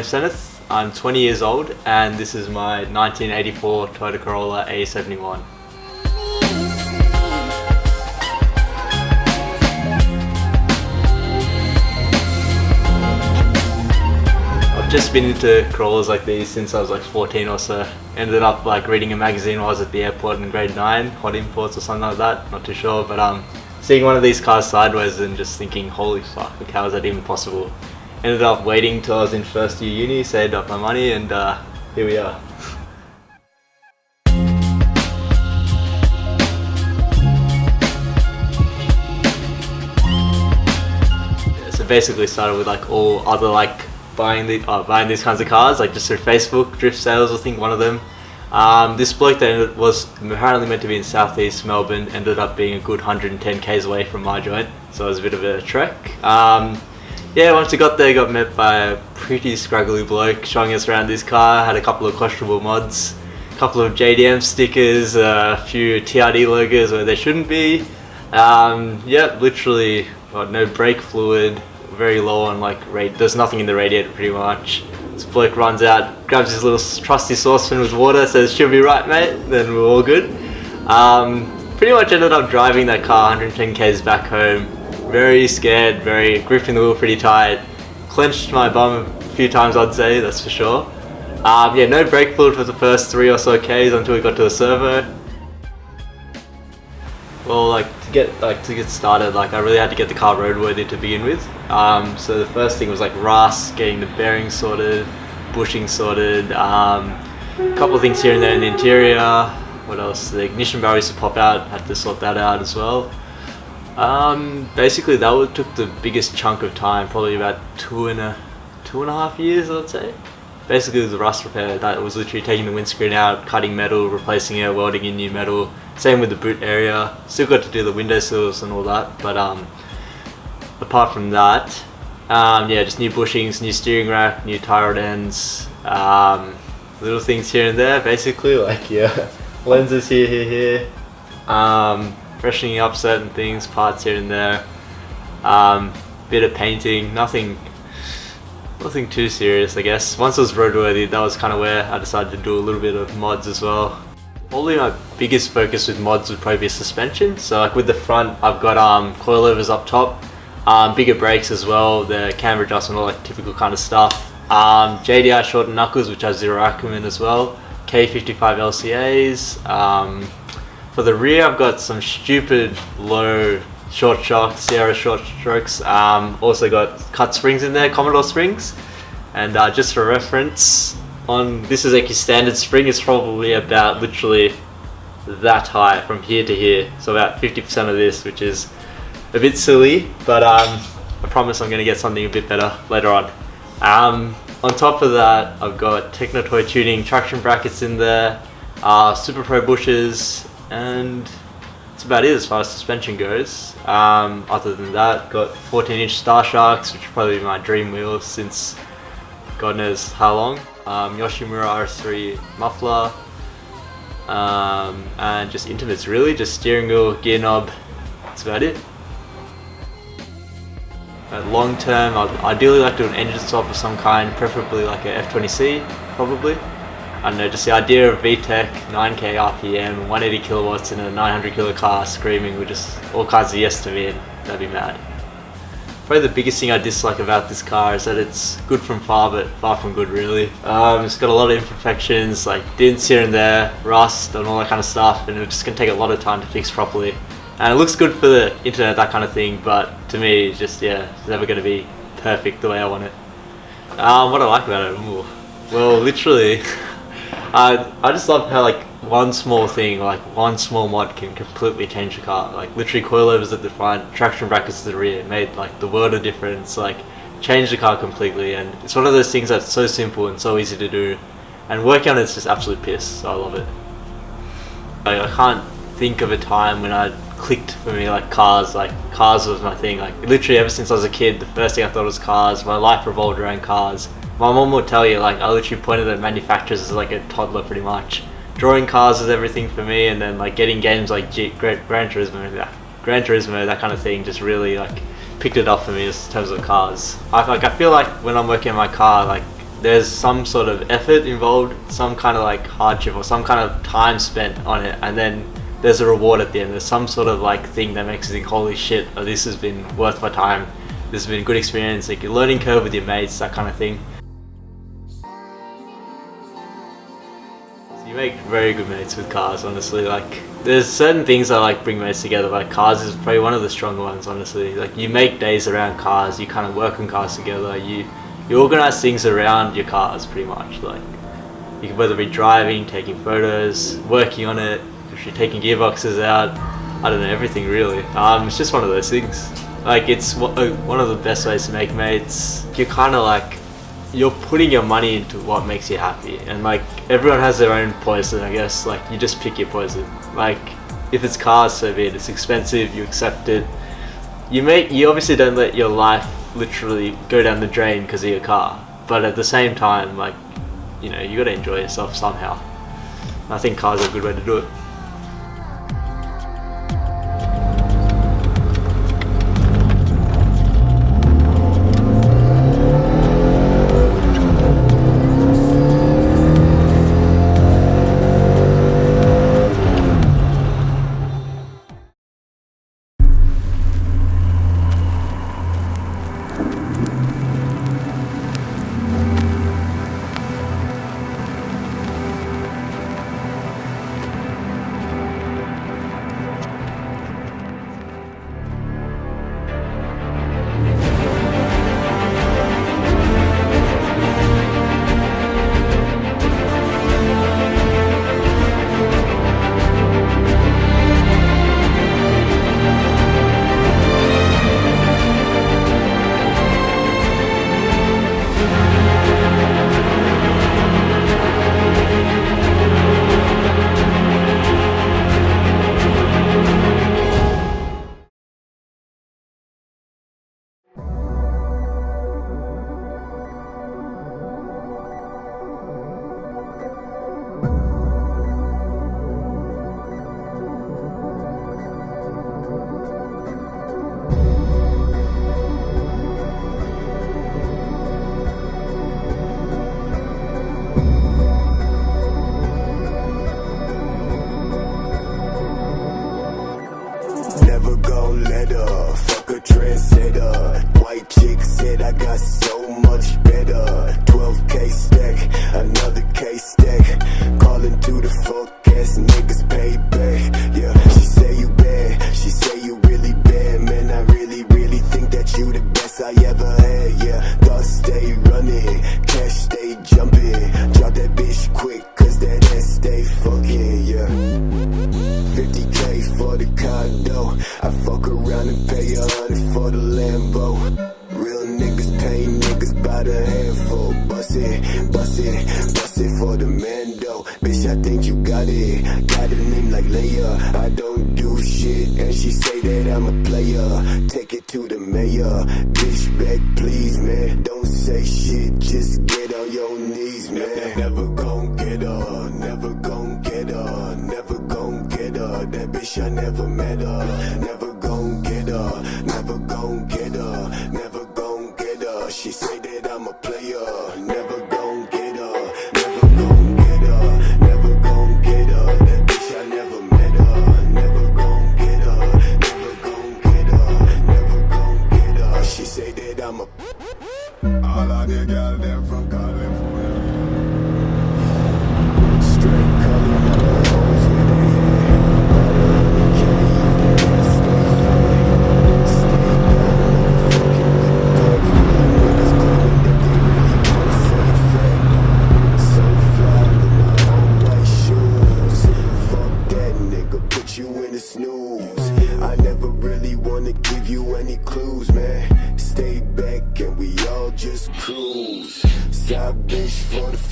name's Senith, I'm 20 years old and this is my 1984 Toyota Corolla AE71. I've just been into Corollas like these since I was like 14 or so. Ended up like reading a magazine while I was at the airport in grade 9, hot imports or something like that, not too sure, but seeing one of these cars sideways and just thinking, holy fuck, like, how is that even possible? Ended up waiting till I was in first year uni, saved up my money, and here we are. Yeah, so basically started with like all other like buying these kinds of cars, like just through Facebook, drift sales I think one of them. This bloke that was apparently meant to be in southeast Melbourne ended up being a good 110 k's away from my joint, so it was a bit of a trek. Yeah, once we got there, got met by a pretty scraggly bloke showing us around this car. Had a couple of questionable mods, a couple of JDM stickers, a few TRD logos where they shouldn't be. Yeah, literally no brake fluid, very low on like there's nothing in the radiator pretty much. This bloke runs out, grabs his little trusty saucepan with water, says should be right mate, then we're all good. Pretty much ended up driving that car 110 k's back home. Very scared, very gripping the wheel pretty tight. Clenched my bum a few times I'd say, that's for sure. Yeah, no brake fluid for the first 3 or so k's until we got to the servo. Well, to get started, I really had to get the car roadworthy to begin with. So the first thing was rust, getting the bearings sorted, bushing sorted, a couple of things here and there in the interior. What else? The ignition barrel used to pop out, had to sort that out as well. Basically that took the biggest chunk of time, probably about two and a half years I'd say. Basically it was a rust repair that was literally taking the windscreen out, cutting metal, replacing it, welding in new metal. Same with the boot area, still got to do the window sills and all that, but apart from that, yeah, just new bushings, new steering rack, new tie rod ends, little things here and there basically, yeah, lenses here, freshening up certain things, parts here and there, bit of painting, nothing too serious I guess. Once it was roadworthy, that was kind of where I decided to do a little bit of mods as well. Probably my biggest focus with mods would probably be suspension. So with the front, I've got coilovers up top, bigger brakes as well, the camber adjustment, all that typical kind of stuff. JDI shortened knuckles, which has 0 Ackerman as well, K55 LCAs. For the rear, I've got some stupid low short shocks, Sierra short strokes. Also got cut springs in there, Commodore springs. And just for reference, this is a standard spring, it's probably about literally that high from here to here. So about 50% of this, which is a bit silly, but I promise I'm going to get something a bit better later on. On top of that, I've got Techno Toy tuning traction brackets in there, Super Pro bushes, and that's about it as far as suspension goes. Other than that, got 14-inch Star Sharks, which are probably my dream wheels since God knows how long. Yoshimura RS3 muffler, and just intimates really, just steering wheel, gear knob, that's about it. Long term, I'd ideally like to do an engine swap of some kind, preferably like a F20C probably. I don't know, just the idea of VTEC, 9k RPM, 180 kilowatts in a 900 kilo car screaming would just all kinds of yes to me, and that'd be mad. Probably the biggest thing I dislike about this car is that it's good from far, but far from good really. It's got a lot of imperfections, like dents here and there, rust and all that kind of stuff, and it's just going to take a lot of time to fix properly. And it looks good for the internet, that kind of thing, but to me it's just, yeah, it's never going to be perfect the way I want it. What I like about it? Ooh. Well, literally, I just love how one small thing, one small mod can completely change the car. Literally coilovers at the front, traction brackets at the rear, made the world of difference, changed the car completely. And it's one of those things that's so simple and so easy to do, and working on it's just absolute piss, so I love it. I can't think of a time when I clicked for me cars was my thing. Literally ever since I was a kid, the first thing I thought was cars. My life revolved around cars. My mom would tell you, I literally pointed at manufacturers as a toddler pretty much. Drawing cars is everything for me, and then getting games like Gran Turismo, that kind of thing just really picked it up for me in terms of cars. I feel like when I'm working on my car, there's some sort of effort involved, some kind of like hardship or some kind of time spent on it, and then there's a reward at the end. There's some sort of like thing that makes you think, holy shit, oh, this has been worth my time, this has been a good experience, like your learning curve with your mates, that kind of thing. You make very good mates with cars, honestly. Like, there's certain things that like bring mates together. Like, cars is probably one of the stronger ones, honestly. Like, you make days around cars, you kind of work on cars together, you organize things around your cars, pretty much. Like, you can whether be driving, taking photos, working on it, if you're taking gearboxes out, I don't know, everything really. It's just one of those things. Like, it's one of the best ways to make mates. You're kind of like, you're putting your money into what makes you happy, and like everyone has their own poison, I guess. Like, you just pick your poison. Like, if it's cars, so be it. It's expensive, you accept it. You obviously don't let your life literally go down the drain because of your car, but at the same time, like, you know, you gotta enjoy yourself somehow. I think cars are a good way to do it. Stay back and we all just cruise. Side bitch for the